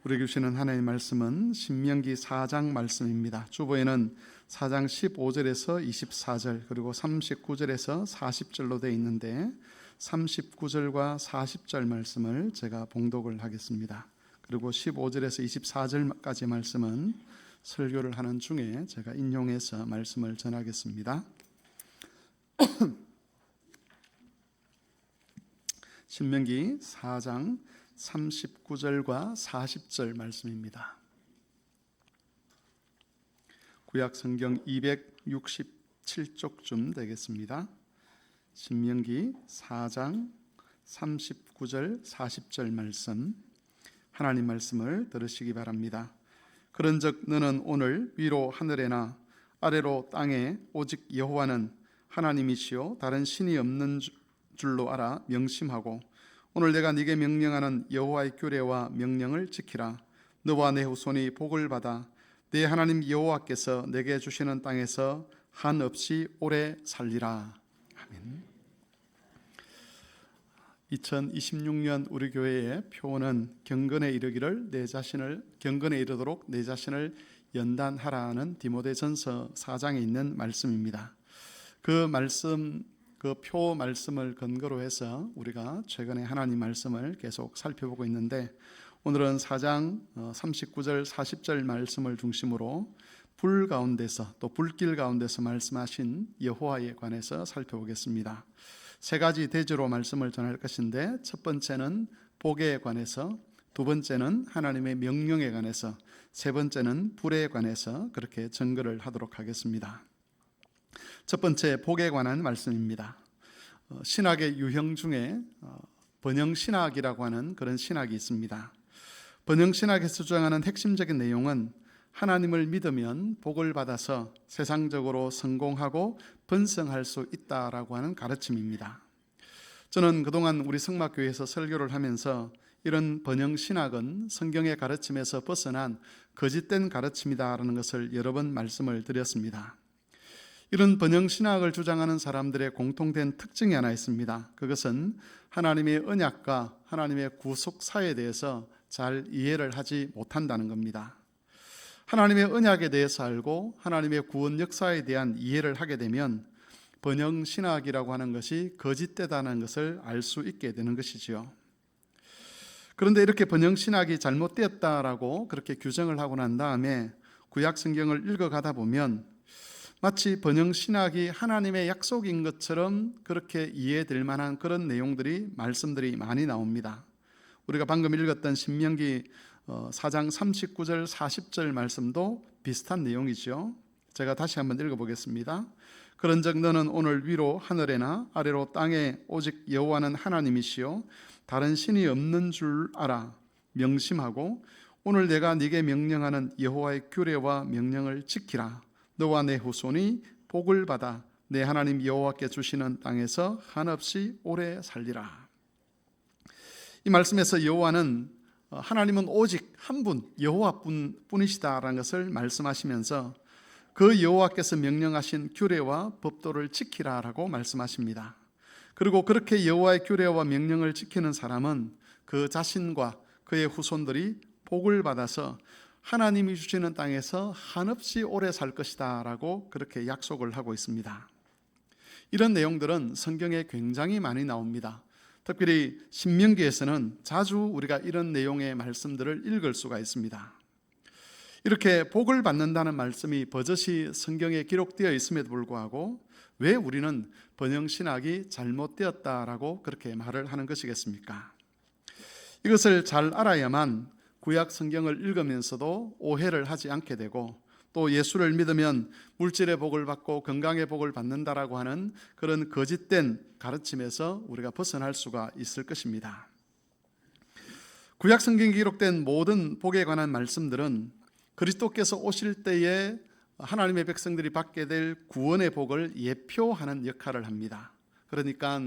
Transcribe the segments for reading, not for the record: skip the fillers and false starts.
우리에게 주시는 하나님의 말씀은 신명기 4장 말씀입니다. 주보에는 4장 15절에서 24절 그리고 39절에서 40절로 되어 있는데 39절과 40절 말씀을 제가 봉독을 하겠습니다. 그리고 15절에서 24절까지 말씀은 설교를 하는 중에 제가 인용해서 말씀을 전하겠습니다. 신명기 4장 39절과 40절 말씀입니다. 구약 성경 267쪽쯤 되겠습니다. 신명기 4장 39절 40절 말씀, 하나님 말씀을 들으시기 바랍니다. 그런즉 너는 오늘 위로 하늘에나 아래로 땅에 오직 여호와는 하나님이시요 다른 신이 없는 줄로 알아 명심하고 오늘 내가 네게 명령하는 여호와의 규례와 명령을 지키라. 너와 내 후손이 복을 받아 내 하나님 여호와께서 내게 주시는 땅에서 한없이 오래 살리라. 아멘. 2026년 우리 교회의 표어는 경건에 이르기를 경건에 이르도록 내 자신을 연단하라는 디모데전서 4장에 있는 말씀입니다. 그 표 말씀을 근거로 해서 우리가 최근에 하나님 말씀을 계속 살펴보고 있는데 오늘은 4장 39절 40절 말씀을 중심으로 불 가운데서 또 불길 가운데서 말씀하신 여호와에 관해서 살펴보겠습니다. 세 가지 대조로 말씀을 전할 것인데 첫 번째는 복에 관해서, 두 번째는 하나님의 명령에 관해서, 세 번째는 불에 관해서 그렇게 증거를 하도록 하겠습니다. 첫 번째 복에 관한 말씀입니다. 신학의 유형 중에 번영신학이라고 하는 그런 신학이 있습니다. 번영신학에서 주장하는 핵심적인 내용은 하나님을 믿으면 복을 받아서 세상적으로 성공하고 번성할 수 있다라고 하는 가르침입니다. 저는 그동안 우리 성막교회에서 설교를 하면서 이런 번영신학은 성경의 가르침에서 벗어난 거짓된 가르침이다라는 것을 여러 번 말씀을 드렸습니다. 이런 번영신학을 주장하는 사람들의 공통된 특징이 하나 있습니다. 그것은 하나님의 언약과 하나님의 구속사에 대해서 잘 이해를 하지 못한다는 겁니다. 하나님의 언약에 대해서 알고 하나님의 구원 역사에 대한 이해를 하게 되면 번영신학이라고 하는 것이 거짓되다는 것을 알 수 있게 되는 것이지요. 그런데 이렇게 번영신학이 잘못되었다라고 그렇게 규정을 하고 난 다음에 구약 성경을 읽어가다 보면 마치 번영신학이 하나님의 약속인 것처럼 그렇게 이해될 만한 그런 내용들이, 말씀들이 많이 나옵니다. 우리가 방금 읽었던 신명기 4장 39절 40절 말씀도 비슷한 내용이죠. 제가 다시 한번 읽어보겠습니다. 그런즉 너는 오늘 위로 하늘에나 아래로 땅에 오직 여호와는 하나님이시요 다른 신이 없는 줄 알아 명심하고 오늘 내가 네게 명령하는 여호와의 규례와 명령을 지키라. 너와 내 후손이 복을 받아 내 하나님 여호와께 주시는 땅에서 한없이 오래 살리라. 이 말씀에서 여호와는 하나님은 오직 한 분, 여호와뿐이시다라는 것을 말씀하시면서 그 여호와께서 명령하신 규례와 법도를 지키라라고 말씀하십니다. 그리고 그렇게 여호와의 규례와 명령을 지키는 사람은 그 자신과 그의 후손들이 복을 받아서 하나님이 주시는 땅에서 한없이 오래 살 것이다 라고 그렇게 약속을 하고 있습니다. 이런 내용들은 성경에 굉장히 많이 나옵니다. 특별히 신명기에서는 자주 우리가 이런 내용의 말씀들을 읽을 수가 있습니다. 이렇게 복을 받는다는 말씀이 버젓이 성경에 기록되어 있음에도 불구하고 왜 우리는 번영신학이 잘못되었다라고 그렇게 말을 하는 것이겠습니까? 이것을 잘 알아야만 구약 성경을 읽으면서도 오해를 하지 않게 되고 또 예수를 믿으면 물질의 복을 받고 건강의 복을 받는다라고 하는 그런 거짓된 가르침에서 우리가 벗어날 수가 있을 것입니다. 구약 성경에 기록된 모든 복에 관한 말씀들은 그리스도께서 오실 때에 하나님의 백성들이 받게 될 구원의 복을 예표하는 역할을 합니다. 그러니까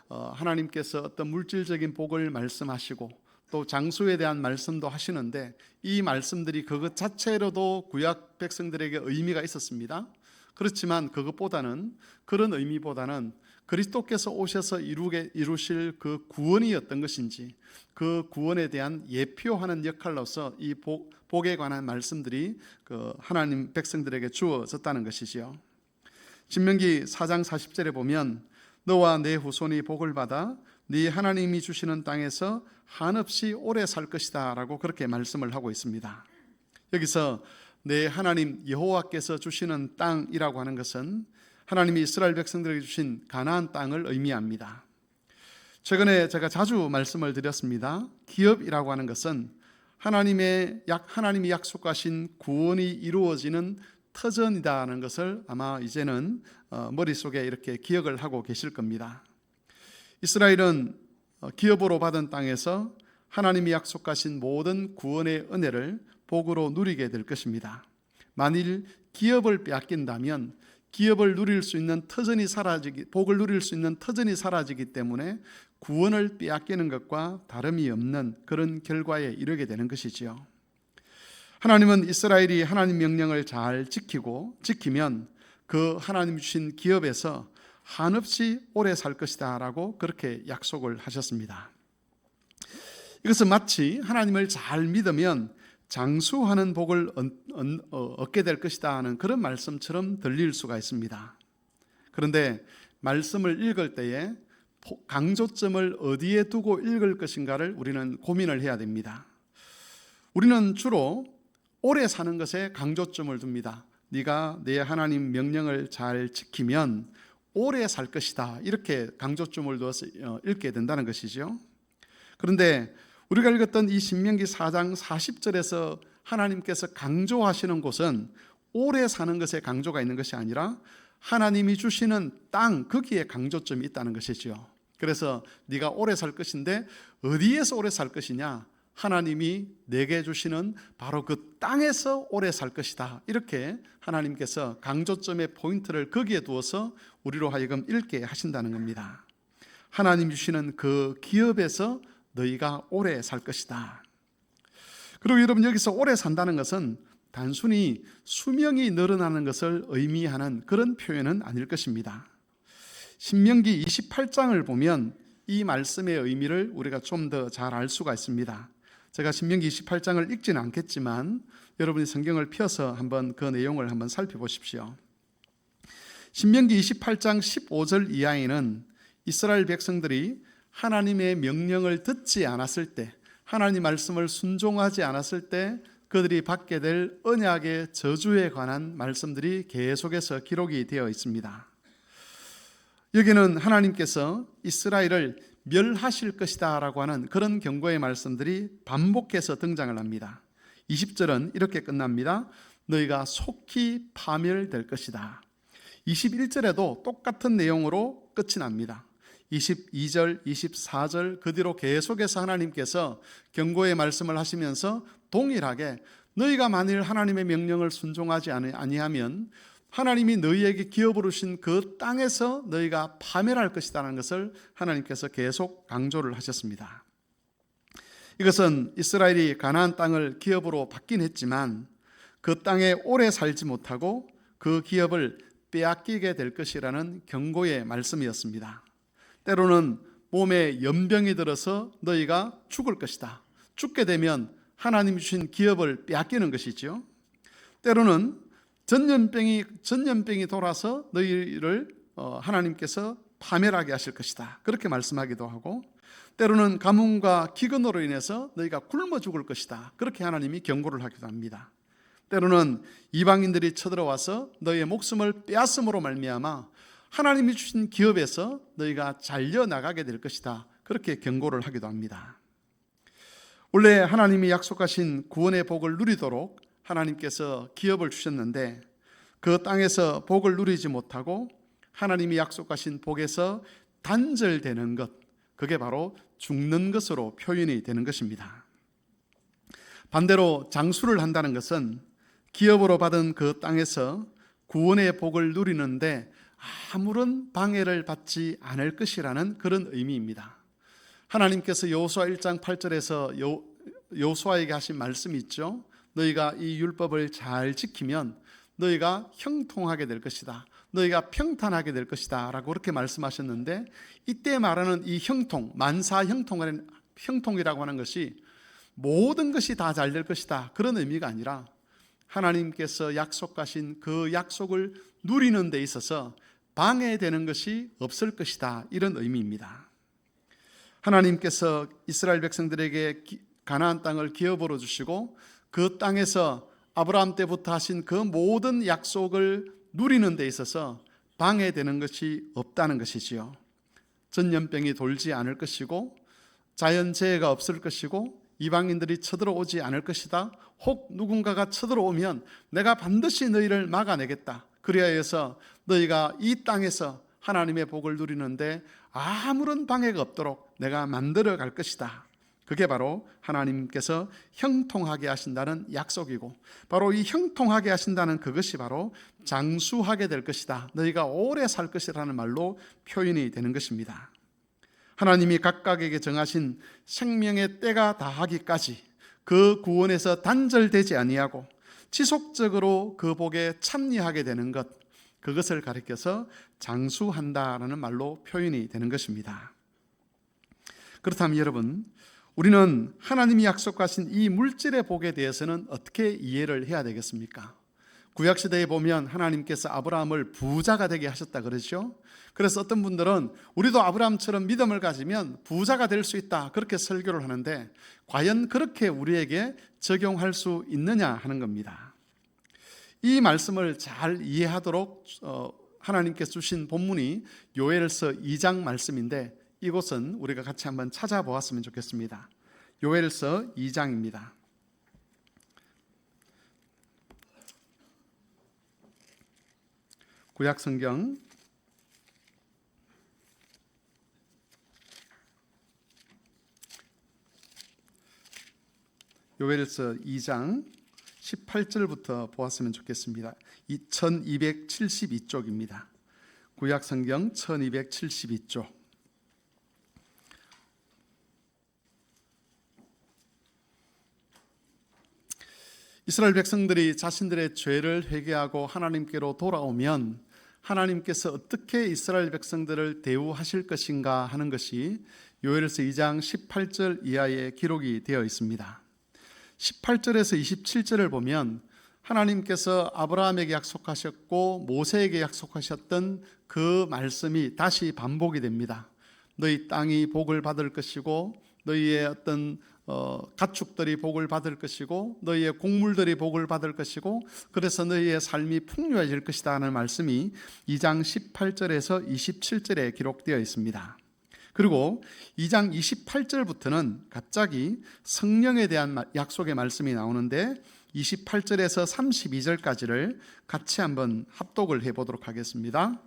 하나님께서 어떤 물질적인 복을 말씀하시고 또 장수에 대한 말씀도 하시는데 이 말씀들이 그것 자체로도 구약 백성들에게 의미가 있었습니다. 그렇지만 그런 의미보다는 그리스도께서 오셔서 이루실 그 구원이었던 것인지, 그 구원에 대한 예표하는 역할로서 이 복에 관한 말씀들이 그 하나님 백성들에게 주어졌다는 것이지요. 신명기 4장 40절에 보면 너와 내 후손이 복을 받아 네 하나님이 주시는 땅에서 한없이 오래 살 것이다 라고 그렇게 말씀을 하고 있습니다. 여기서 내 하나님 여호와께서 주시는 땅이라고 하는 것은 하나님이 이스라엘 백성들에게 주신 가나안 땅을 의미합니다. 최근에 제가 자주 말씀을 드렸습니다. 기업이라고 하는 것은 하나님이 약속하신 구원이 이루어지는 터전이라는 것을 아마 이제는 머릿속에 이렇게 기억을 하고 계실 겁니다. 이스라엘은 기업으로 받은 땅에서 하나님이 약속하신 모든 구원의 은혜를 복으로 누리게 될 것입니다. 만일 기업을 빼앗긴다면 기업을 누릴 수 있는 터전이 복을 누릴 수 있는 터전이 사라지기 때문에 구원을 빼앗기는 것과 다름이 없는 그런 결과에 이르게 되는 것이지요. 하나님은 이스라엘이 하나님 명령을 잘 지키면 그 하나님 주신 기업에서 한없이 오래 살 것이다 라고 그렇게 약속을 하셨습니다. 이것은 마치 하나님을 잘 믿으면 장수하는 복을 얻게 될 것이다 하는 그런 말씀처럼 들릴 수가 있습니다. 그런데 말씀을 읽을 때에 강조점을 어디에 두고 읽을 것인가를 우리는 고민을 해야 됩니다. 우리는 주로 오래 사는 것에 강조점을 둡니다. 네가 내 하나님 명령을 잘 지키면 오래 살 것이다, 이렇게 강조점을 두어서 읽게 된다는 것이죠. 그런데 우리가 읽었던 이 신명기 4장 40절에서 하나님께서 강조하시는 곳은 오래 사는 것에 강조가 있는 것이 아니라 하나님이 주시는 땅, 거기에 강조점이 있다는 것이죠. 그래서 네가 오래 살 것인데 어디에서 오래 살 것이냐? 하나님이 내게 주시는 바로 그 땅에서 오래 살 것이다, 이렇게 하나님께서 강조점의 포인트를 거기에 두어서 우리로 하여금 읽게 하신다는 겁니다. 하나님 주시는 그 기업에서 너희가 오래 살 것이다. 그리고 여러분, 여기서 오래 산다는 것은 단순히 수명이 늘어나는 것을 의미하는 그런 표현은 아닐 것입니다. 신명기 28장을 보면 이 말씀의 의미를 우리가 좀 더 잘 알 수가 있습니다. 제가 신명기 28장을 읽지는 않겠지만 여러분이 성경을 펴서 한번 그 내용을 한번 살펴보십시오. 신명기 28장 15절 이하에는 이스라엘 백성들이 하나님의 명령을 듣지 않았을 때, 하나님 말씀을 순종하지 않았을 때 그들이 받게 될 언약의 저주에 관한 말씀들이 계속해서 기록이 되어 있습니다. 여기는 하나님께서 이스라엘을 멸하실 것이다 라고 하는 그런 경고의 말씀들이 반복해서 등장을 합니다. 20절은 이렇게 끝납니다. 너희가 속히 파멸될 것이다. 21절에도 똑같은 내용으로 끝이 납니다. 22절, 24절 그 뒤로 계속해서 하나님께서 경고의 말씀을 하시면서 동일하게 너희가 만일 하나님의 명령을 순종하지 아니하면 하나님이 너희에게 기업으로 주신 그 땅에서 너희가 파멸할 것이라는 것을 하나님께서 계속 강조를 하셨습니다. 이것은 이스라엘이 가나안 땅을 기업으로 받긴 했지만 그 땅에 오래 살지 못하고 그 기업을 빼앗기게 될 것이라는 경고의 말씀이었습니다. 때로는 몸에 연병이 들어서 너희가 죽을 것이다. 죽게 되면 하나님이 주신 기업을 빼앗기는 것이죠. 때로는 전염병이 돌아서 너희를 하나님께서 파멸하게 하실 것이다, 그렇게 말씀하기도 하고, 때로는 가뭄과 기근으로 인해서 너희가 굶어 죽을 것이다, 그렇게 하나님이 경고를 하기도 합니다. 때로는 이방인들이 쳐들어와서 너희의 목숨을 빼앗음으로 말미암아 하나님이 주신 기업에서 너희가 잘려나가게 될 것이다, 그렇게 경고를 하기도 합니다. 원래 하나님이 약속하신 구원의 복을 누리도록 하나님께서 기업을 주셨는데 그 땅에서 복을 누리지 못하고 하나님이 약속하신 복에서 단절되는 것, 그게 바로 죽는 것으로 표현이 되는 것입니다. 반대로 장수를 한다는 것은 기업으로 받은 그 땅에서 구원의 복을 누리는데 아무런 방해를 받지 않을 것이라는 그런 의미입니다. 하나님께서 여호수아 1장 8절에서 여호수아에게 하신 말씀이 있죠. 너희가 이 율법을 잘 지키면 너희가 형통하게 될 것이다. 너희가 평탄하게 될 것이다 라고 그렇게 말씀하셨는데, 이때 말하는 이 형통, 만사 형통이라고 하는 것이 모든 것이 다 잘 될 것이다 그런 의미가 아니라, 하나님께서 약속하신 그 약속을 누리는 데 있어서 방해되는 것이 없을 것이다, 이런 의미입니다. 하나님께서 이스라엘 백성들에게 가나안 땅을 기업으로 주시고 그 땅에서 아브라함 때부터 하신 그 모든 약속을 누리는 데 있어서 방해되는 것이 없다는 것이지요. 전염병이 돌지 않을 것이고, 자연재해가 없을 것이고, 이방인들이 쳐들어오지 않을 것이다. 혹 누군가가 쳐들어오면 내가 반드시 너희를 막아내겠다. 그리하여서 너희가 이 땅에서 하나님의 복을 누리는데 아무런 방해가 없도록 내가 만들어 갈 것이다. 그게 바로 하나님께서 형통하게 하신다는 약속이고, 바로 이 형통하게 하신다는 그것이 바로 장수하게 될 것이다, 너희가 오래 살 것이라는 말로 표현이 되는 것입니다. 하나님이 각각에게 정하신 생명의 때가 다하기까지 그 구원에서 단절되지 아니하고 지속적으로 그 복에 참여하게 되는 것, 그것을 가리켜서 장수한다라는 말로 표현이 되는 것입니다. 그렇다면 여러분, 우리는 하나님이 약속하신 이 물질의 복에 대해서는 어떻게 이해를 해야 되겠습니까? 구약시대에 보면 하나님께서 아브라함을 부자가 되게 하셨다 그러죠. 그래서 어떤 분들은 우리도 아브라함처럼 믿음을 가지면 부자가 될 수 있다, 그렇게 설교를 하는데, 과연 그렇게 우리에게 적용할 수 있느냐 하는 겁니다. 이 말씀을 잘 이해하도록 하나님께서 주신 본문이 요엘서 2장 말씀인데, 이곳은 우리가 같이 한번 찾아보았으면 좋겠습니다. 요엘서 2장입니다. 구약성경 요엘서 2장 18절부터 보았으면 좋겠습니다. 1272쪽입니다. 구약성경 1272쪽. 이스라엘 백성들이 자신들의 죄를 회개하고 하나님께로 돌아오면 하나님께서 어떻게 이스라엘 백성들을 대우하실 것인가 하는 것이 요엘서 2장 18절 이하에 기록이 되어 있습니다. 18절에서 27절을 보면 하나님께서 아브라함에게 약속하셨고 모세에게 약속하셨던 그 말씀이 다시 반복이 됩니다. 너희 땅이 복을 받을 것이고, 너희의 어떤 가축들이 복을 받을 것이고, 너희의 곡물들이 복을 받을 것이고, 그래서 너희의 삶이 풍요해질 것이다 하는 말씀이 2장 18절에서 27절에 기록되어 있습니다. 그리고 2장 28절부터는 갑자기 성령에 대한 약속의 말씀이 나오는데, 28절에서 32절까지를 같이 한번 합독을 해보도록 하겠습니다.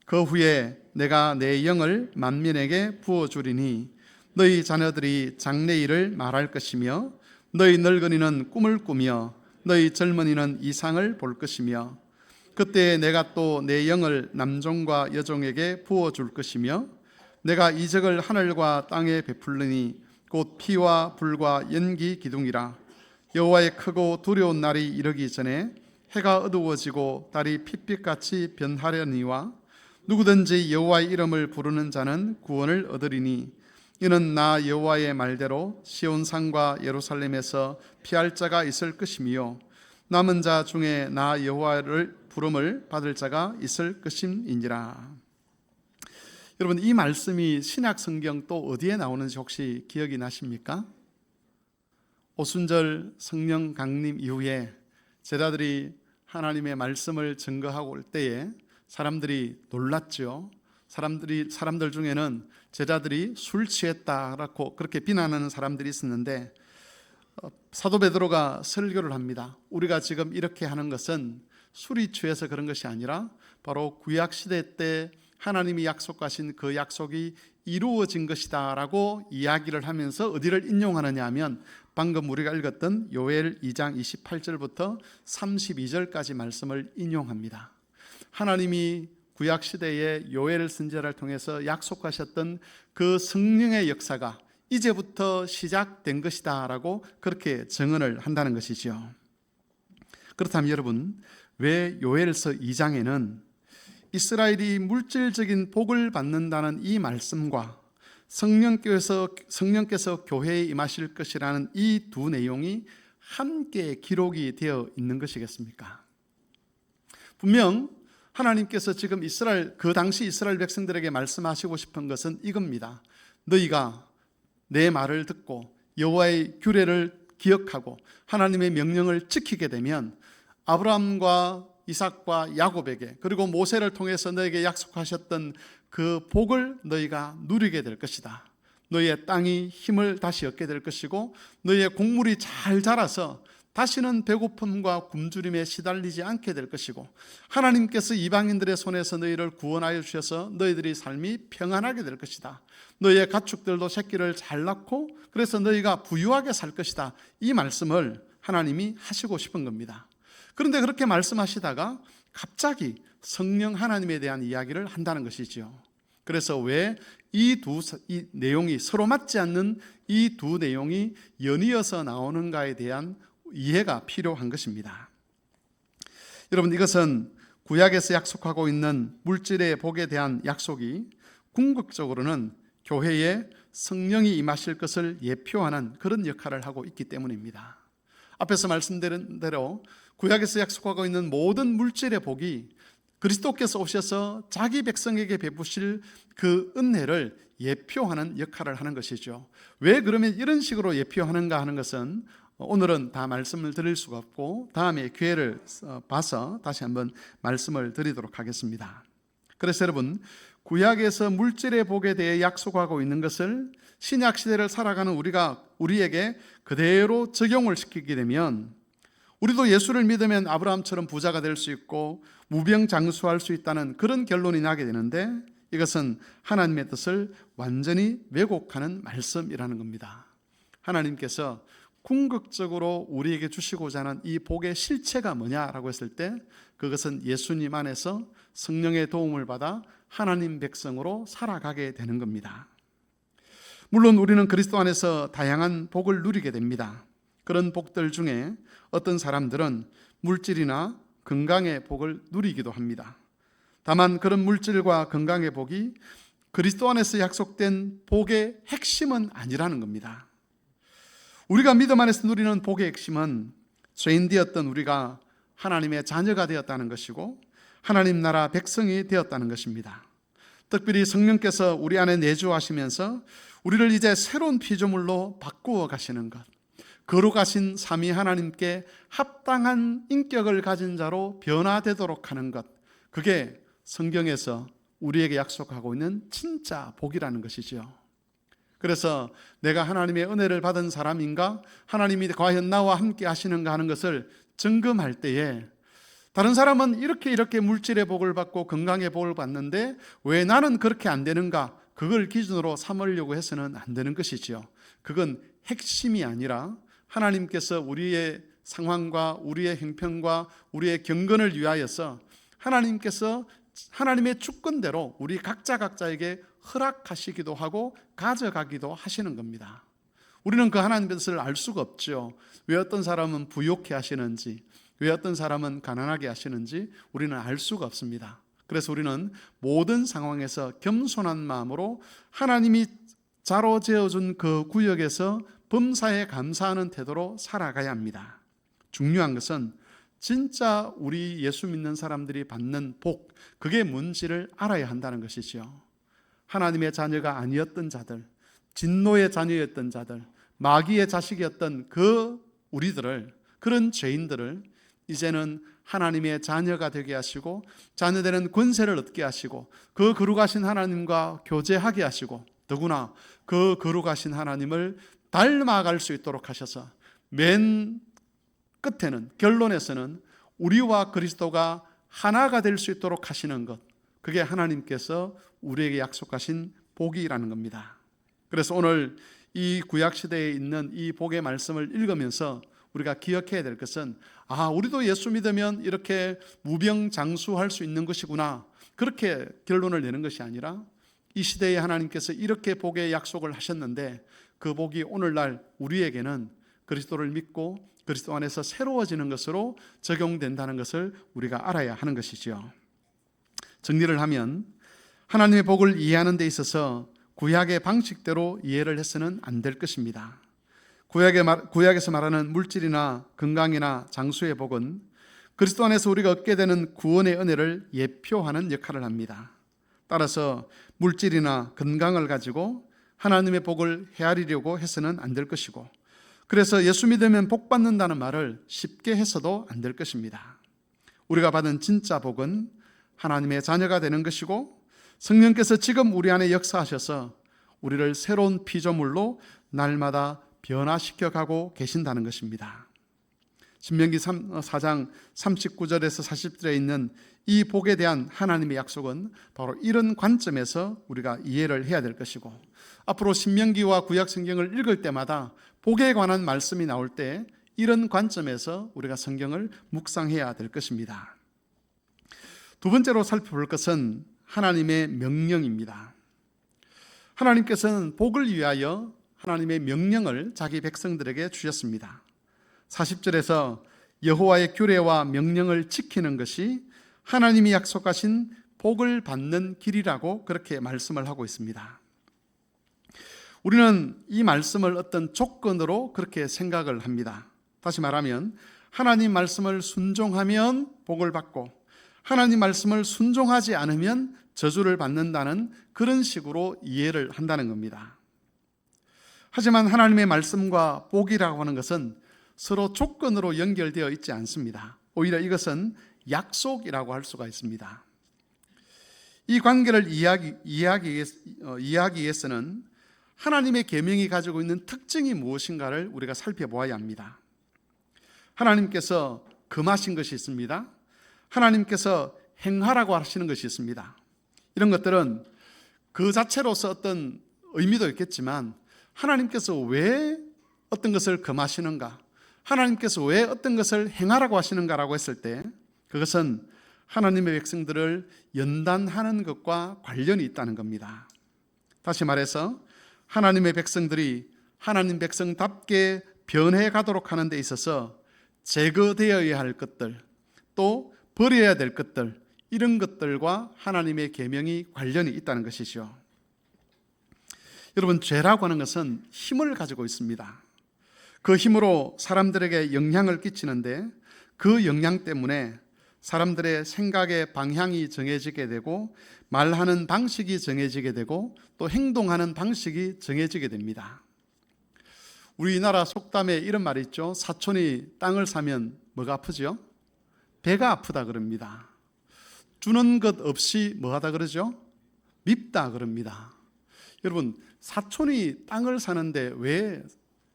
그 후에 내가 내 영을 만민에게 부어주리니 너희 자녀들이 장래일을 말할 것이며, 너희 늙은이는 꿈을 꾸며 너희 젊은이는 이상을 볼 것이며, 그때 내가 또 내 영을 남종과 여종에게 부어줄 것이며, 내가 이적을 하늘과 땅에 베풀리니 곧 피와 불과 연기 기둥이라. 여호와의 크고 두려운 날이 이르기 전에 해가 어두워지고 달이 핏빛같이 변하려니와, 누구든지 여호와의 이름을 부르는 자는 구원을 얻으리니, 이는 나 여호와의 말대로 시온산과 예루살렘에서 피할 자가 있을 것이며, 남은 자 중에 나 여호와를 부름을 받을 자가 있을 것임이니라. 여러분, 이 말씀이 신약 성경 또 어디에 나오는지 혹시 기억이 나십니까? 오순절 성령 강림 이후에 제자들이 하나님의 말씀을 증거하고 올 때에 사람들이 놀랐죠. 사람들 중에는 제자들이 술 취했다라고 그렇게 비난하는 사람들이 있었는데, 사도 베드로가 설교를 합니다. 우리가 지금 이렇게 하는 것은 술이 취해서 그런 것이 아니라 바로 구약 시대 때 하나님이 약속하신 그 약속이 이루어진 것이다 라고 이야기를 하면서 어디를 인용하느냐 하면, 방금 우리가 읽었던 요엘 2장 28절부터 32절까지 말씀을 인용합니다. 하나님이 구약 시대의 요엘 선지자를 통해서 약속하셨던 그 성령의 역사가 이제부터 시작된 것이다 라고 그렇게 증언을 한다는 것이죠. 그렇다면 여러분, 왜 요엘서 2장에는 이스라엘이 물질적인 복을 받는다는 이 말씀과 성령께서 교회에 임하실 것이라는 이 두 내용이 함께 기록이 되어 있는 것이겠습니까? 분명 하나님께서 지금 그 당시 이스라엘 백성들에게 말씀하시고 싶은 것은 이겁니다. 너희가 내 말을 듣고 여호와의 규례를 기억하고 하나님의 명령을 지키게 되면 아브라함과 이삭과 야곱에게 그리고 모세를 통해서 너에게 약속하셨던 그 복을 너희가 누리게 될 것이다. 너희의 땅이 힘을 다시 얻게 될 것이고 너희의 곡물이 잘 자라서 다시는 배고픔과 굶주림에 시달리지 않게 될 것이고 하나님께서 이방인들의 손에서 너희를 구원하여 주셔서 너희들의 삶이 평안하게 될 것이다. 너희의 가축들도 새끼를 잘 낳고 그래서 너희가 부유하게 살 것이다. 이 말씀을 하나님이 하시고 싶은 겁니다. 그런데 그렇게 말씀하시다가 갑자기 성령 하나님에 대한 이야기를 한다는 것이죠. 그래서 왜 이 내용이 서로 맞지 않는 이 두 내용이 연이어서 나오는가에 대한 이해가 필요한 것입니다. 여러분, 이것은 구약에서 약속하고 있는 물질의 복에 대한 약속이 궁극적으로는 교회에 성령이 임하실 것을 예표하는 그런 역할을 하고 있기 때문입니다. 앞에서 말씀드린 대로 구약에서 약속하고 있는 모든 물질의 복이 그리스도께서 오셔서 자기 백성에게 베푸실 그 은혜를 예표하는 역할을 하는 것이죠. 왜 그러면 이런 식으로 예표하는가 하는 것은 오늘은 다 말씀을 드릴 수가 없고 다음에 기회를 봐서 다시 한번 말씀을 드리도록 하겠습니다. 그래서 여러분, 구약에서 물질의 복에 대해 약속하고 있는 것을 신약 시대를 살아가는 우리에게 그대로 적용을 시키게 되면 우리도 예수를 믿으면 아브라함처럼 부자가 될 수 있고 무병장수할 수 있다는 그런 결론이 나게 되는데 이것은 하나님의 뜻을 완전히 왜곡하는 말씀이라는 겁니다. 하나님께서 궁극적으로 우리에게 주시고자 하는 이 복의 실체가 뭐냐라고 했을 때 그것은 예수님 안에서 성령의 도움을 받아 하나님 백성으로 살아가게 되는 겁니다. 물론 우리는 그리스도 안에서 다양한 복을 누리게 됩니다. 그런 복들 중에 어떤 사람들은 물질이나 건강의 복을 누리기도 합니다. 다만 그런 물질과 건강의 복이 그리스도 안에서 약속된 복의 핵심은 아니라는 겁니다. 우리가 믿음 안에서 누리는 복의 핵심은 죄인 되었던 우리가 하나님의 자녀가 되었다는 것이고 하나님 나라 백성이 되었다는 것입니다. 특별히 성령께서 우리 안에 내주하시면서 우리를 이제 새로운 피조물로 바꾸어 가시는 것, 거룩하신 삼위 하나님께 합당한 인격을 가진 자로 변화되도록 하는 것, 그게 성경에서 우리에게 약속하고 있는 진짜 복이라는 것이죠. 그래서 내가 하나님의 은혜를 받은 사람인가, 하나님이 과연 나와 함께 하시는가 하는 것을 점검할 때에 다른 사람은 이렇게 물질의 복을 받고 건강의 복을 받는데 왜 나는 그렇게 안 되는가, 그걸 기준으로 삼으려고 해서는 안 되는 것이지요. 그건 핵심이 아니라 하나님께서 우리의 상황과 우리의 형편과 우리의 경건을 위하여서 하나님께서 하나님의 주권대로 우리 각자에게 허락하시기도 하고 가져가기도 하시는 겁니다. 우리는 그 하나님의 뜻을 알 수가 없죠. 왜 어떤 사람은 부욕해 하시는지, 왜 어떤 사람은 가난하게 하시는지 우리는 알 수가 없습니다. 그래서 우리는 모든 상황에서 겸손한 마음으로 하나님이 자로 지어준 그 구역에서 범사에 감사하는 태도로 살아가야 합니다. 중요한 것은 진짜 우리 예수 믿는 사람들이 받는 복, 그게 뭔지를 알아야 한다는 것이죠. 하나님의 자녀가 아니었던 자들, 진노의 자녀였던 자들, 마귀의 자식이었던 그 우리들을, 그런 죄인들을 이제는 하나님의 자녀가 되게 하시고 자녀되는 권세를 얻게 하시고 그 거룩하신 하나님과 교제하게 하시고 더구나 그 거룩하신 하나님을 닮아갈 수 있도록 하셔서 맨 끝에는, 결론에서는 우리와 그리스도가 하나가 될 수 있도록 하시는 것, 그게 하나님께서 우리에게 약속하신 복이라는 겁니다. 그래서 오늘 이 구약시대에 있는 이 복의 말씀을 읽으면서 우리가 기억해야 될 것은, 우리도 예수 믿으면 이렇게 무병장수할 수 있는 것이구나, 그렇게 결론을 내는 것이 아니라 이 시대에 하나님께서 이렇게 복의 약속을 하셨는데 그 복이 오늘날 우리에게는 그리스도를 믿고 그리스도 안에서 새로워지는 것으로 적용된다는 것을 우리가 알아야 하는 것이죠. 정리를 하면 하나님의 복을 이해하는 데 있어서 구약의 방식대로 이해를 해서는 안 될 것입니다. 구약에서 말하는 물질이나 건강이나 장수의 복은 그리스도 안에서 우리가 얻게 되는 구원의 은혜를 예표하는 역할을 합니다. 따라서 물질이나 건강을 가지고 하나님의 복을 헤아리려고 해서는 안 될 것이고, 그래서 예수 믿으면 복 받는다는 말을 쉽게 해서도 안 될 것입니다. 우리가 받은 진짜 복은 하나님의 자녀가 되는 것이고, 성령께서 지금 우리 안에 역사하셔서 우리를 새로운 피조물로 날마다 변화시켜 가고 계신다는 것입니다. 신명기 4장 39절에서 40절에 있는 이 복에 대한 하나님의 약속은 바로 이런 관점에서 우리가 이해를 해야 될 것이고, 앞으로 신명기와 구약 성경을 읽을 때마다 복에 관한 말씀이 나올 때 이런 관점에서 우리가 성경을 묵상해야 될 것입니다. 두 번째로 살펴볼 것은 하나님의 명령입니다. 하나님께서는 복을 위하여 하나님의 명령을 자기 백성들에게 주셨습니다. 40절에서 여호와의 규례와 명령을 지키는 것이 하나님이 약속하신 복을 받는 길이라고 그렇게 말씀을 하고 있습니다. 우리는 이 말씀을 어떤 조건으로 그렇게 생각을 합니다. 다시 말하면 하나님 말씀을 순종하면 복을 받고 하나님 말씀을 순종하지 않으면 저주를 받는다는 그런 식으로 이해를 한다는 겁니다. 하지만 하나님의 말씀과 복이라고 하는 것은 서로 조건으로 연결되어 있지 않습니다. 오히려 이것은 약속이라고 할 수가 있습니다. 이 관계를 이해하기 위해서는 하나님의 계명이 가지고 있는 특징이 무엇인가를 우리가 살펴보아야 합니다. 하나님께서 금하신 것이 있습니다. 하나님께서 행하라고 하시는 것이 있습니다. 이런 것들은 그 자체로서 어떤 의미도 있겠지만 하나님께서 왜 어떤 것을 금하시는가, 하나님께서 왜 어떤 것을 행하라고 하시는가라고 했을 때 그것은 하나님의 백성들을 연단하는 것과 관련이 있다는 겁니다. 다시 말해서 하나님의 백성들이 하나님 백성답게 변해 가도록 하는 데 있어서 제거되어야 할 것들, 또 버려야 될 것들, 이런 것들과 하나님의 계명이 관련이 있다는 것이죠. 여러분, 죄라고 하는 것은 힘을 가지고 있습니다. 그 힘으로 사람들에게 영향을 끼치는데 그 영향 때문에 사람들의 생각의 방향이 정해지게 되고 말하는 방식이 정해지게 되고 또 행동하는 방식이 정해지게 됩니다. 우리나라 속담에 이런 말이 있죠. 사촌이 땅을 사면 뭐가 아프죠? 배가 아프다 그럽니다. 주는 것 없이 뭐하다 그러죠? 밉다 그럽니다. 여러분, 사촌이 땅을 사는데 왜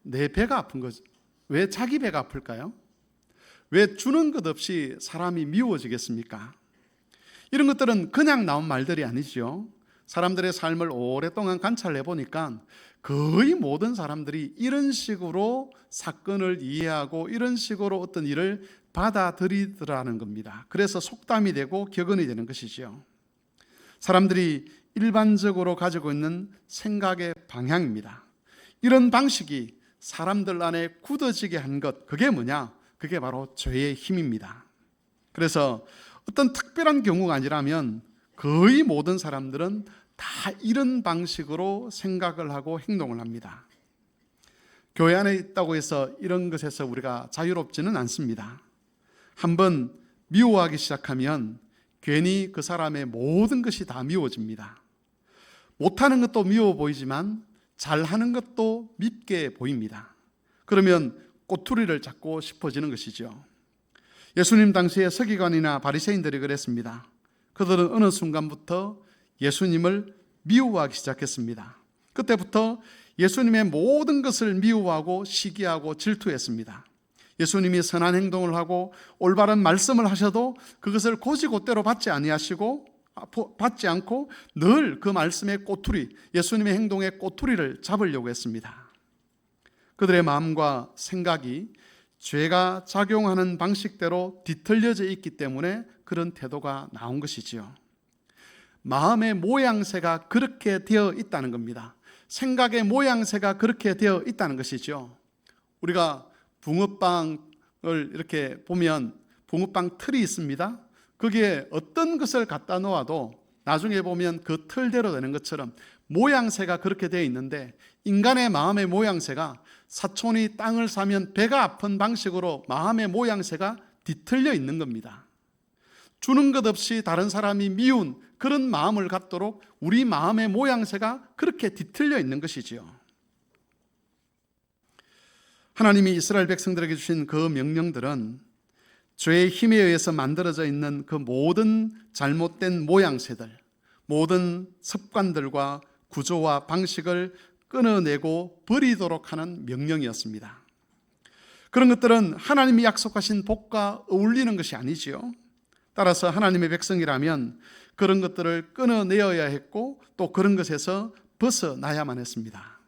내 배가 아픈 거죠? 왜 자기 배가 아플까요? 왜 주는 것 없이 사람이 미워지겠습니까? 이런 것들은 그냥 나온 말들이 아니죠. 사람들의 삶을 오랫동안 관찰해 보니까 거의 모든 사람들이 이런 식으로 사건을 이해하고 이런 식으로 어떤 일을 받아들이더라는 겁니다. 그래서 속담이 되고 격언이 되는 것이죠. 사람들이 일반적으로 가지고 있는 생각의 방향입니다. 이런 방식이 사람들 안에 굳어지게 한 것, 그게 뭐냐? 그게 바로 죄의 힘입니다. 그래서 어떤 특별한 경우가 아니라면 거의 모든 사람들은 다 이런 방식으로 생각을 하고 행동을 합니다. 교회 안에 있다고 해서 이런 것에서 우리가 자유롭지는 않습니다. 한번 미워하기 시작하면 괜히 그 사람의 모든 것이 다 미워집니다. 못하는 것도 미워 보이지만 잘하는 것도 밉게 보입니다. 그러면 꼬투리를 잡고 싶어지는 것이죠. 예수님 당시에 서기관이나 바리새인들이 그랬습니다. 그들은 어느 순간부터 예수님을 미워하기 시작했습니다. 그때부터 예수님의 모든 것을 미워하고 시기하고 질투했습니다. 예수님이 선한 행동을 하고 올바른 말씀을 하셔도 그것을 곧이곧대로 받지 않고 늘 그 말씀의 꼬투리, 예수님의 행동의 꼬투리를 잡으려고 했습니다. 그들의 마음과 생각이 죄가 작용하는 방식대로 뒤틀려져 있기 때문에 그런 태도가 나온 것이지요. 마음의 모양새가 그렇게 되어 있다는 겁니다. 생각의 모양새가 그렇게 되어 있다는 것이죠. 우리가 붕어빵을 이렇게 보면 붕어빵 틀이 있습니다. 거기에 어떤 것을 갖다 놓아도 나중에 보면 그 틀대로 되는 것처럼 모양새가 그렇게 되어 있는데, 인간의 마음의 모양새가 사촌이 땅을 사면 배가 아픈 방식으로 마음의 모양새가 뒤틀려 있는 겁니다. 주는 것 없이 다른 사람이 미운 그런 마음을 갖도록 우리 마음의 모양새가 그렇게 뒤틀려 있는 것이지요. 하나님이 이스라엘 백성들에게 주신 그 명령들은 죄의 힘에 의해서 만들어져 있는 그 모든 잘못된 모양새들, 모든 습관들과 구조와 방식을 끊어내고 버리도록 하는 명령이었습니다. 그런 것들은 하나님이 약속하신 복과 어울리는 것이 아니지요. 따라서 하나님의 백성이라면 그런 것들을 끊어내어야 했고, 또 그런 것에서 벗어나야만 했습니다.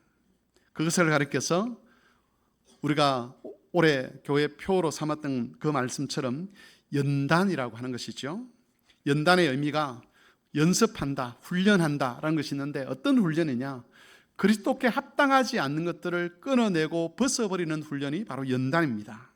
그것을 가리켜서 우리가 올해 교회 표로 삼았던 그 말씀처럼 연단이라고 하는 것이죠. 연단의 의미가 연습한다, 훈련한다라는 것이 있는데, 어떤 훈련이냐? 그리스도께 합당하지 않는 것들을 끊어내고 벗어버리는 훈련이 바로 연단입니다.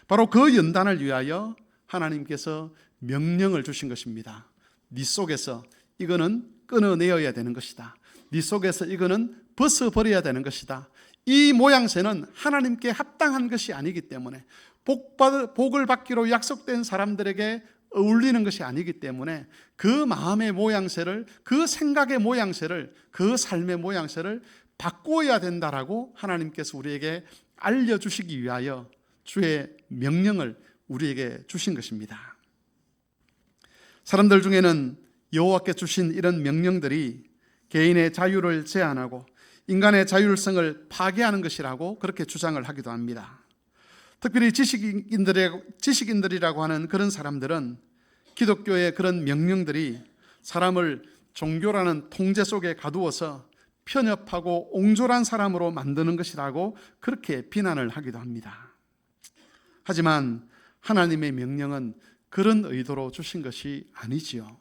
바로 그 연단을 위하여 하나님께서 명령을 주신 것입니다. 네 속에서 이거는 끊어내어야 되는 것이다. 네 속에서 이거는 벗어버려야 되는 것이다. 이 모양새는 하나님께 합당한 것이 아니기 때문에, 복을 받기로 약속된 사람들에게 어울리는 것이 아니기 때문에, 그 마음의 모양새를, 그 생각의 모양새를, 그 삶의 모양새를 바꾸어야 된다라고 하나님께서 우리에게 알려주시기 위하여 주의 명령을 우리에게 주신 것입니다. 사람들 중에는 여호와께 주신 이런 명령들이 개인의 자유를 제한하고 인간의 자율성을 파괴하는 것이라고 그렇게 주장을 하기도 합니다. 특별히 지식인들이라고 하는 그런 사람들은 기독교의 그런 명령들이 사람을 종교라는 통제 속에 가두어서 편협하고 옹졸한 사람으로 만드는 것이라고 그렇게 비난을 하기도 합니다. 하지만 하나님의 명령은 그런 의도로 주신 것이 아니지요.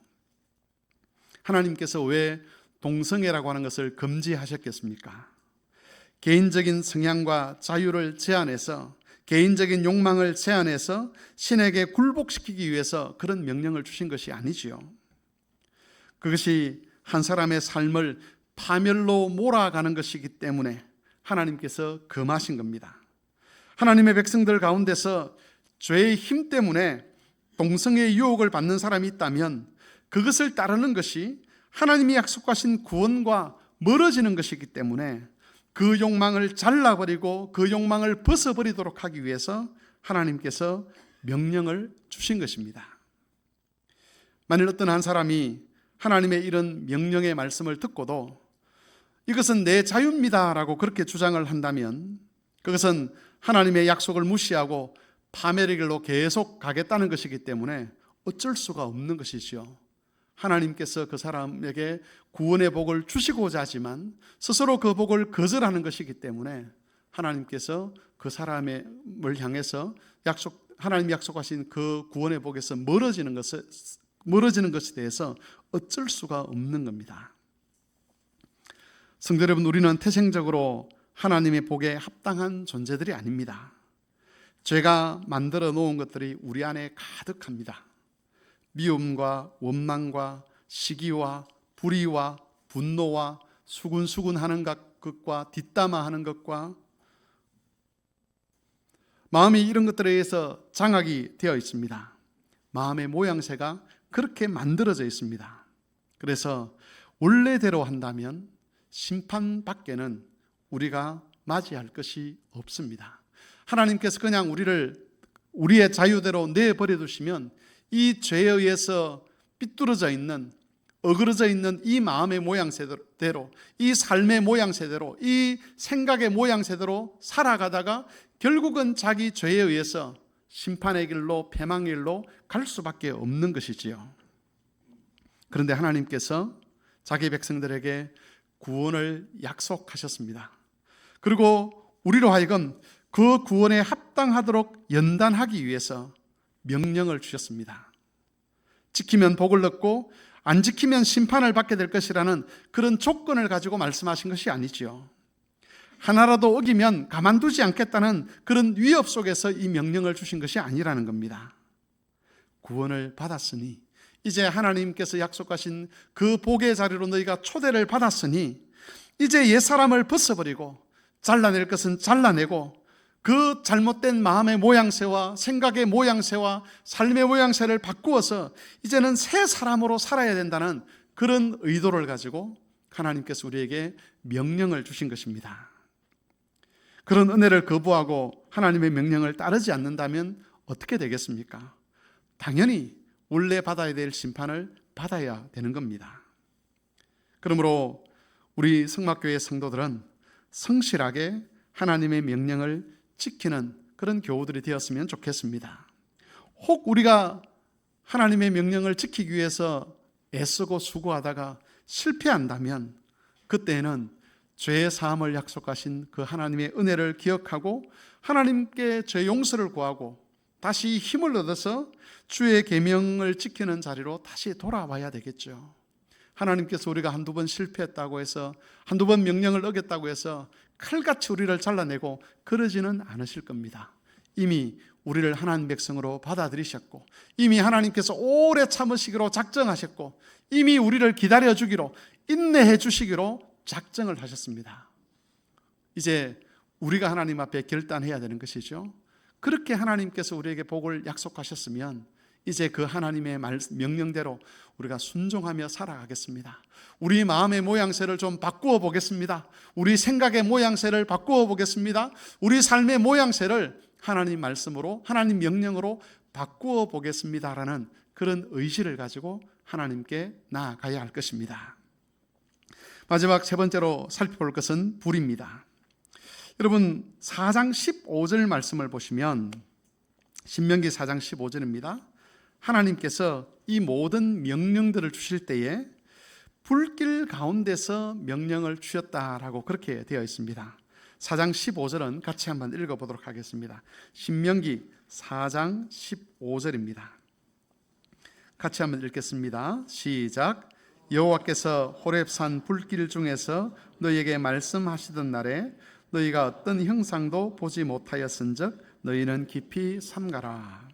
하나님께서 왜 동성애라고 하는 것을 금지하셨겠습니까? 개인적인 성향과 자유를 제한해서, 개인적인 욕망을 제한해서 신에게 굴복시키기 위해서 그런 명령을 주신 것이 아니지요. 그것이 한 사람의 삶을 파멸로 몰아가는 것이기 때문에 하나님께서 금하신 겁니다. 하나님의 백성들 가운데서 죄의 힘 때문에 동성애의 유혹을 받는 사람이 있다면 그것을 따르는 것이 하나님이 약속하신 구원과 멀어지는 것이기 때문에 그 욕망을 잘라버리고 그 욕망을 벗어버리도록 하기 위해서 하나님께서 명령을 주신 것입니다. 만일 어떤 한 사람이 하나님의 이런 명령의 말씀을 듣고도 이것은 내 자유입니다라고 그렇게 주장을 한다면 그것은 하나님의 약속을 무시하고 파멸의 길로 계속 가겠다는 것이기 때문에 어쩔 수가 없는 것이지요. 하나님께서 그 사람에게 구원의 복을 주시고자 하지만 스스로 그 복을 거절하는 것이기 때문에 하나님께서 그 사람을 향해서 하나님이 약속하신 그 구원의 복에서 멀어지는 것에 대해서 어쩔 수가 없는 겁니다. 성도 여러분, 우리는 태생적으로 하나님의 복에 합당한 존재들이 아닙니다. 죄가 만들어 놓은 것들이 우리 안에 가득합니다. 미움과 원망과 시기와 불의와 분노와 수군수군하는 것과 뒷담화하는 것과 마음이 이런 것들에 의해서 장악이 되어 있습니다. 마음의 모양새가 그렇게 만들어져 있습니다. 그래서 원래대로 한다면 심판밖에는 우리가 맞이할 것이 없습니다. 하나님께서 그냥 우리의 자유대로 내버려 두시면 이 죄에 의해서 삐뚤어져 있는, 어그러져 있는 이 마음의 모양새대로, 이 삶의 모양새대로, 이 생각의 모양새대로 살아가다가 결국은 자기 죄에 의해서 심판의 길로, 패망의 길로 갈 수밖에 없는 것이지요. 그런데 하나님께서 자기 백성들에게 구원을 약속하셨습니다. 그리고 우리로 하여금 그 구원에 합당하도록 연단하기 위해서 명령을 주셨습니다. 지키면 복을 얻고 안 지키면 심판을 받게 될 것이라는 그런 조건을 가지고 말씀하신 것이 아니지요. 하나라도 어기면 가만두지 않겠다는 그런 위협 속에서 이 명령을 주신 것이 아니라는 겁니다. 구원을 받았으니, 이제 하나님께서 약속하신 그 복의 자리로 너희가 초대를 받았으니 이제 옛사람을 벗어버리고 잘라낼 것은 잘라내고 그 잘못된 마음의 모양새와 생각의 모양새와 삶의 모양새를 바꾸어서 이제는 새 사람으로 살아야 된다는 그런 의도를 가지고 하나님께서 우리에게 명령을 주신 것입니다. 그런 은혜를 거부하고 하나님의 명령을 따르지 않는다면 어떻게 되겠습니까? 당연히 원래 받아야 될 심판을 받아야 되는 겁니다. 그러므로 우리 성막교회 성도들은 성실하게 하나님의 명령을 지키는 그런 교우들이 되었으면 좋겠습니다. 혹 우리가 하나님의 명령을 지키기 위해서 애쓰고 수고하다가 실패한다면 그때는 죄의 사함을 약속하신 그 하나님의 은혜를 기억하고 하나님께 죄 용서를 구하고 다시 힘을 얻어서 주의 계명을 지키는 자리로 다시 돌아와야 되겠죠. 하나님께서 우리가 한두 번 실패했다고 해서, 한두 번 명령을 어겼다고 해서 칼같이 우리를 잘라내고 그러지는 않으실 겁니다. 이미 우리를 하나님 백성으로 받아들이셨고, 이미 하나님께서 오래 참으시기로 작정하셨고, 이미 우리를 기다려주기로, 인내해 주시기로 작정을 하셨습니다. 이제 우리가 하나님 앞에 결단해야 되는 것이죠. 그렇게 하나님께서 우리에게 복을 약속하셨으면 이제 그 하나님의 명령대로 우리가 순종하며 살아가겠습니다. 우리 마음의 모양새를 좀 바꾸어 보겠습니다. 우리 생각의 모양새를 바꾸어 보겠습니다. 우리 삶의 모양새를 하나님 말씀으로, 하나님 명령으로 바꾸어 보겠습니다라는 그런 의지를 가지고 하나님께 나아가야 할 것입니다. 마지막 세 번째로 살펴볼 것은 불입니다. 여러분 4장 15절 말씀을 보시면, 신명기 4장 15절입니다. 하나님께서 이 모든 명령들을 주실 때에 불길 가운데서 명령을 주셨다라고 그렇게 되어 있습니다. 4장 15절은 같이 한번 읽어보도록 하겠습니다. 신명기 4장 15절입니다. 같이 한번 읽겠습니다. 시작. 여호와께서 호렙산 불길 중에서 너희에게 말씀하시던 날에 너희가 어떤 형상도 보지 못하였은즉 너희는 깊이 삼가라.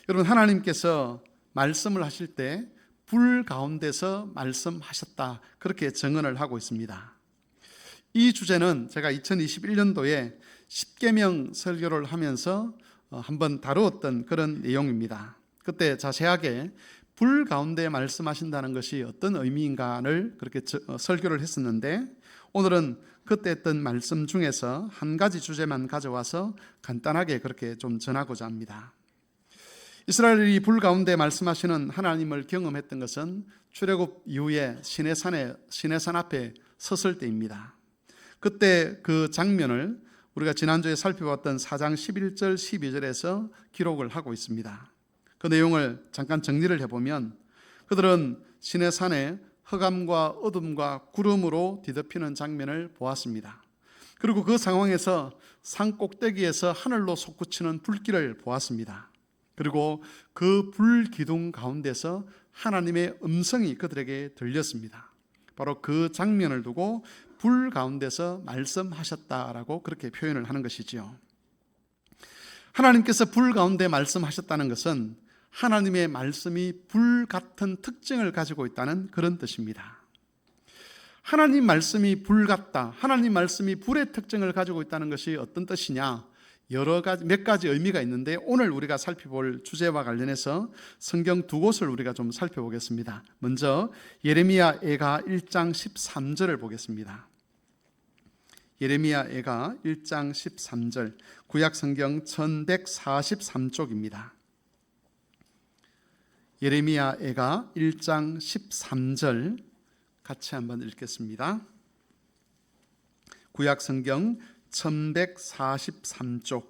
여러분 하나님께서 말씀을 하실 때 불 가운데서 말씀하셨다, 그렇게 증언을 하고 있습니다. 이 주제는 제가 2021년도에 십계명 설교를 하면서 한번 다루었던 그런 내용입니다. 그때 자세하게 불 가운데 말씀하신다는 것이 어떤 의미인가를 그렇게 설교를 했었는데, 오늘은 그때 했던 말씀 중에서 한 가지 주제만 가져와서 간단하게 그렇게 좀 전하고자 합니다. 이스라엘이 불 가운데 말씀하시는 하나님을 경험했던 것은 출애굽 이후에 시내산 앞에 섰을 때입니다. 그때 그 장면을 우리가 지난주에 살펴봤던 4장 11절 12절에서 기록을 하고 있습니다. 그 내용을 잠깐 정리를 해보면, 그들은 시내산에 흑암과 어둠과 구름으로 뒤덮이는 장면을 보았습니다. 그리고 그 상황에서 산 꼭대기에서 하늘로 솟구치는 불길을 보았습니다. 그리고 그 불기둥 가운데서 하나님의 음성이 그들에게 들렸습니다. 바로 그 장면을 두고 불 가운데서 말씀하셨다라고 그렇게 표현을 하는 것이지요. 하나님께서 불 가운데 말씀하셨다는 것은 하나님의 말씀이 불 같은 특징을 가지고 있다는 그런 뜻입니다. 하나님 말씀이 불 같다, 하나님 말씀이 불의 특징을 가지고 있다는 것이 어떤 뜻이냐? 몇 가지 의미가 있는데, 오늘 우리가 살펴볼 주제와 관련해서 성경 두 곳을 우리가 좀 살펴보겠습니다. 먼저 예레미야 애가 1장 13절을 보겠습니다. 예레미야 애가 1장 13절, 구약 성경 1143쪽입니다. 예레미야 애가 1장 13절 같이 한번 읽겠습니다. 구약 성경 1143쪽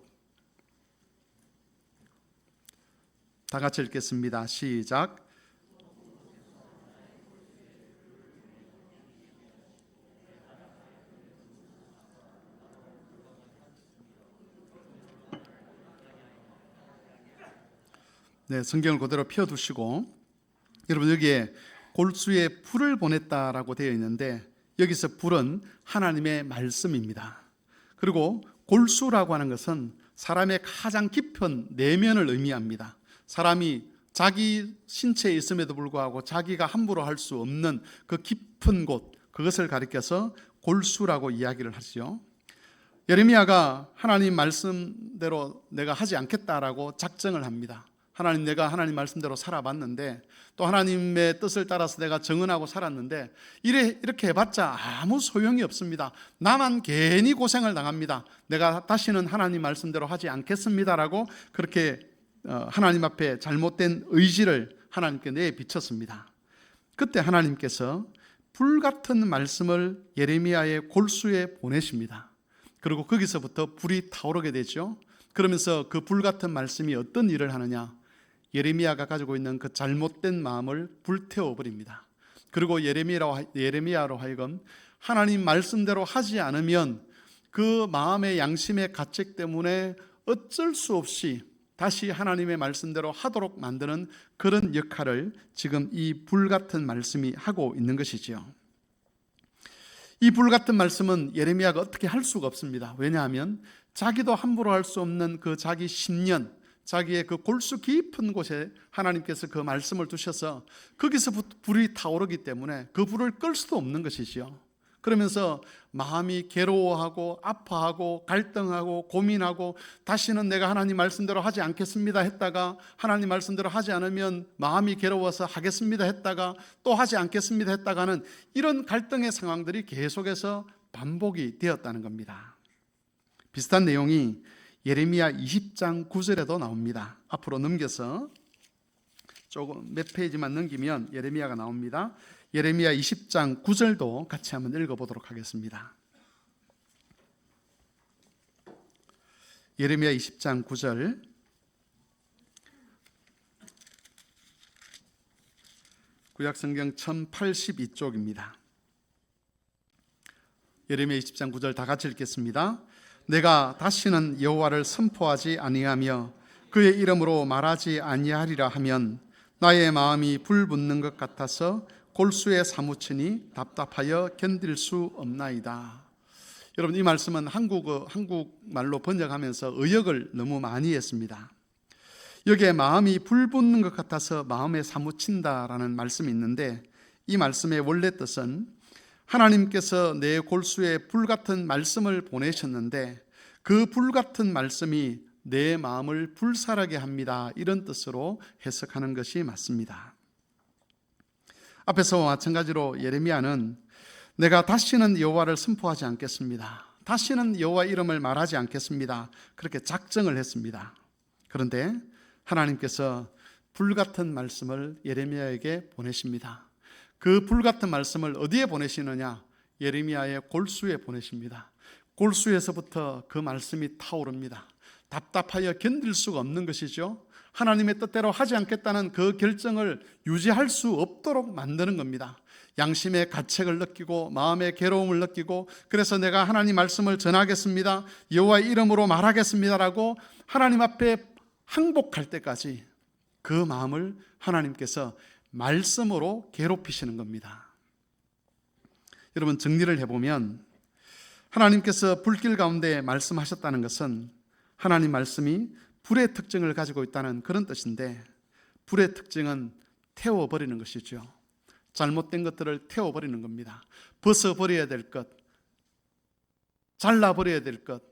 다 같이 읽겠습니다. 시작. 네, 성경을 그대로 펴두시고, 여러분 여기에 골수에 불을 보냈다라고 되어 있는데, 여기서 불은 하나님의 말씀입니다. 그리고 골수라고 하는 것은 사람의 가장 깊은 내면을 의미합니다. 사람이 자기 신체에 있음에도 불구하고 자기가 함부로 할 수 없는 그 깊은 곳, 그것을 가리켜서 골수라고 이야기를 하죠. 예레미야가 하나님 말씀대로 내가 하지 않겠다라고 작정을 합니다. 하나님, 내가 하나님 말씀대로 살아봤는데, 또 하나님의 뜻을 따라서 내가 정언하고 살았는데 이렇게 해봤자 아무 소용이 없습니다. 나만 괜히 고생을 당합니다. 내가 다시는 하나님 말씀대로 하지 않겠습니다라고 그렇게 하나님 앞에 잘못된 의지를 하나님께 내비쳤습니다. 그때 하나님께서 불같은 말씀을 예레미야의 골수에 보내십니다. 그리고 거기서부터 불이 타오르게 되죠. 그러면서 그 불같은 말씀이 어떤 일을 하느냐, 예레미야가 가지고 있는 그 잘못된 마음을 불태워버립니다. 그리고 예레미야로 하여금 하나님 말씀대로 하지 않으면 그 마음의 양심의 가책 때문에 어쩔 수 없이 다시 하나님의 말씀대로 하도록 만드는 그런 역할을 지금 이 불같은 말씀이 하고 있는 것이지요. 이 불같은 말씀은 예레미야가 어떻게 할 수가 없습니다. 왜냐하면 자기도 함부로 할 수 없는 그 자기 신년, 자기의 그 골수 깊은 곳에 하나님께서 그 말씀을 두셔서 거기서부터 불이 타오르기 때문에 그 불을 끌 수도 없는 것이지요. 그러면서 마음이 괴로워하고 아파하고 갈등하고 고민하고, 다시는 내가 하나님 말씀대로 하지 않겠습니다 했다가 하나님 말씀대로 하지 않으면 마음이 괴로워서 하겠습니다 했다가 또 하지 않겠습니다 했다가는 이런 갈등의 상황들이 계속해서 반복이 되었다는 겁니다. 비슷한 내용이 예레미야 20장 9절에도 나옵니다. 앞으로 넘겨서 조금 몇 페이지만 넘기면 예레미야가 나옵니다. 예레미야 20장 9절도 같이 한번 읽어보도록 하겠습니다. 예레미야 20장 9절, 구약성경 1082쪽입니다. 예레미야 20장 9절 다 같이 읽겠습니다. 내가 다시는 여호와를 선포하지 아니하며 그의 이름으로 말하지 아니하리라 하면 나의 마음이 불붙는 것 같아서 골수에 사무치니 답답하여 견딜 수 없나이다. 여러분, 이 말씀은 한국말로 번역하면서 의역을 너무 많이 했습니다. 여기에 마음이 불붙는 것 같아서 마음에 사무친다라는 말씀이 있는데, 이 말씀의 원래 뜻은 하나님께서 내 골수에 불같은 말씀을 보내셨는데 그 불같은 말씀이 내 마음을 불살하게 합니다, 이런 뜻으로 해석하는 것이 맞습니다. 앞에서와 마찬가지로 예레미야는 내가 다시는 여호와를 선포하지 않겠습니다, 다시는 여호와 이름을 말하지 않겠습니다, 그렇게 작정을 했습니다. 그런데 하나님께서 불같은 말씀을 예레미야에게 보내십니다. 그 불같은 말씀을 어디에 보내시느냐? 예레미야의 골수에 보내십니다. 골수에서부터 그 말씀이 타오릅니다. 답답하여 견딜 수가 없는 것이죠. 하나님의 뜻대로 하지 않겠다는 그 결정을 유지할 수 없도록 만드는 겁니다. 양심의 가책을 느끼고 마음의 괴로움을 느끼고, 그래서 내가 하나님 말씀을 전하겠습니다, 여호와의 이름으로 말하겠습니다라고 하나님 앞에 항복할 때까지 그 마음을 하나님께서 말씀으로 괴롭히시는 겁니다. 여러분, 정리를 해보면 하나님께서 불길 가운데 말씀하셨다는 것은 하나님 말씀이 불의 특징을 가지고 있다는 그런 뜻인데, 불의 특징은 태워버리는 것이죠. 잘못된 것들을 태워버리는 겁니다. 벗어버려야 될 것, 잘라버려야 될 것,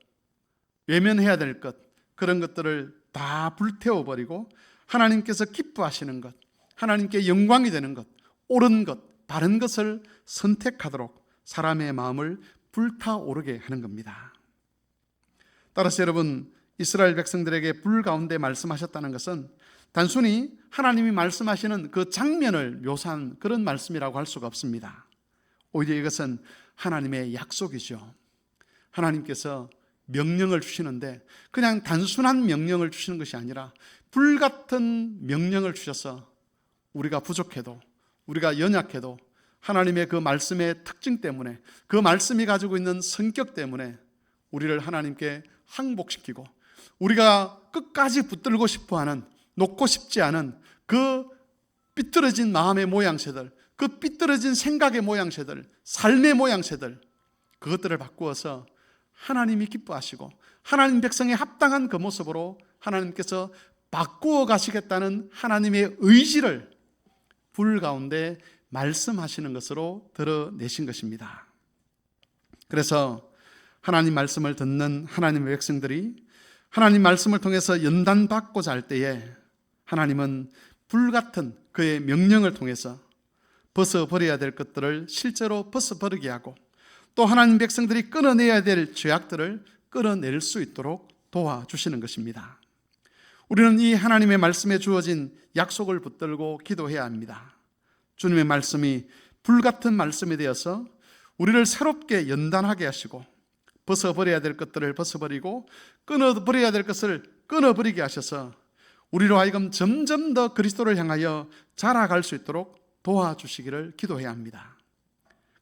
외면해야 될 것, 그런 것들을 다 불태워버리고 하나님께서 기뻐하시는 것, 하나님께 영광이 되는 것, 옳은 것, 바른 것을 선택하도록 사람의 마음을 불타오르게 하는 겁니다. 따라서 여러분, 이스라엘 백성들에게 불 가운데 말씀하셨다는 것은 단순히 하나님이 말씀하시는 그 장면을 묘사한 그런 말씀이라고 할 수가 없습니다. 오히려 이것은 하나님의 약속이죠. 하나님께서 명령을 주시는데 그냥 단순한 명령을 주시는 것이 아니라 불같은 명령을 주셔서 우리가 부족해도, 우리가 연약해도 하나님의 그 말씀의 특징 때문에, 그 말씀이 가지고 있는 성격 때문에 우리를 하나님께 항복시키고, 우리가 끝까지 붙들고 싶어하는, 놓고 싶지 않은 그 삐뚤어진 마음의 모양새들, 그 삐뚤어진 생각의 모양새들, 삶의 모양새들, 그것들을 바꾸어서 하나님이 기뻐하시고 하나님 백성에 합당한 그 모습으로 하나님께서 바꾸어 가시겠다는 하나님의 의지를 불 가운데 말씀하시는 것으로 드러내신 것입니다. 그래서 하나님 말씀을 듣는 하나님의 백성들이 하나님 말씀을 통해서 연단받고자 할 때에 하나님은 불같은 그의 명령을 통해서 벗어버려야 될 것들을 실제로 벗어버리게 하고, 또 하나님 백성들이 끊어내야 될 죄악들을 끊어낼 수 있도록 도와주시는 것입니다. 우리는 이 하나님의 말씀에 주어진 약속을 붙들고 기도해야 합니다. 주님의 말씀이 불같은 말씀이 되어서 우리를 새롭게 연단하게 하시고, 벗어버려야 될 것들을 벗어버리고 끊어버려야 될 것을 끊어버리게 하셔서 우리로 하여금 점점 더 그리스도를 향하여 자라갈 수 있도록 도와주시기를 기도해야 합니다.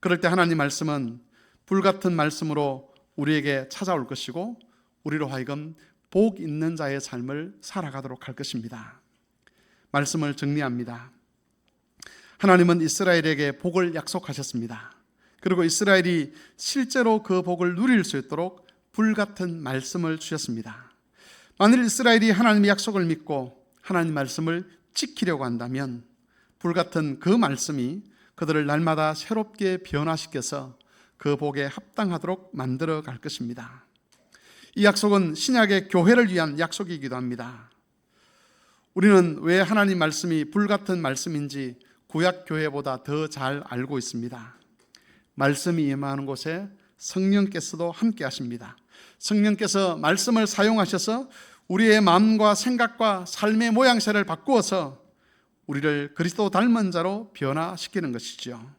그럴 때 하나님 말씀은 불같은 말씀으로 우리에게 찾아올 것이고, 우리로 하여금 복 있는 자의 삶을 살아가도록 할 것입니다. 말씀을 정리합니다. 하나님은 이스라엘에게 복을 약속하셨습니다. 그리고 이스라엘이 실제로 그 복을 누릴 수 있도록 불같은 말씀을 주셨습니다. 만일 이스라엘이 하나님의 약속을 믿고 하나님 말씀을 지키려고 한다면 불같은 그 말씀이 그들을 날마다 새롭게 변화시켜서 그 복에 합당하도록 만들어 갈 것입니다. 이 약속은 신약의 교회를 위한 약속이기도 합니다. 우리는 왜 하나님 말씀이 불같은 말씀인지 구약 교회보다 더 잘 알고 있습니다. 말씀이 임하는 곳에 성령께서도 함께 하십니다. 성령께서 말씀을 사용하셔서 우리의 마음과 생각과 삶의 모양새를 바꾸어서 우리를 그리스도 닮은 자로 변화시키는 것이죠.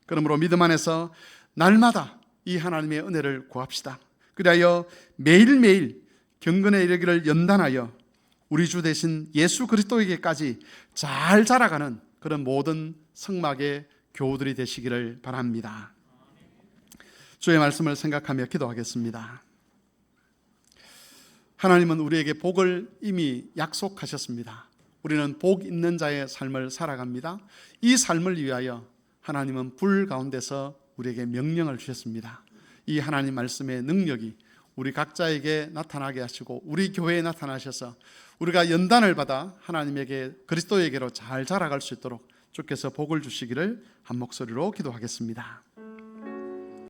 그러므로 믿음 안에서 날마다 이 하나님의 은혜를 구합시다. 그리하여 매일매일 경건에 이르기를 연단하여 우리 주 되신 예수 그리스도에게까지 잘 자라가는 그런 모든 성막의 교우들이 되시기를 바랍니다. 주의 말씀을 생각하며 기도하겠습니다. 하나님은 우리에게 복을 이미 약속하셨습니다. 우리는 복 있는 자의 삶을 살아갑니다. 이 삶을 위하여 하나님은 불 가운데서 우리에게 명령을 주셨습니다. 이 하나님 말씀의 능력이 우리 각자에게 나타나게 하시고 우리 교회에 나타나셔서 우리가 연단을 받아 하나님에게 그리스도에게로 잘 자라갈 수 있도록 주께서 복을 주시기를 한 목소리로 기도하겠습니다.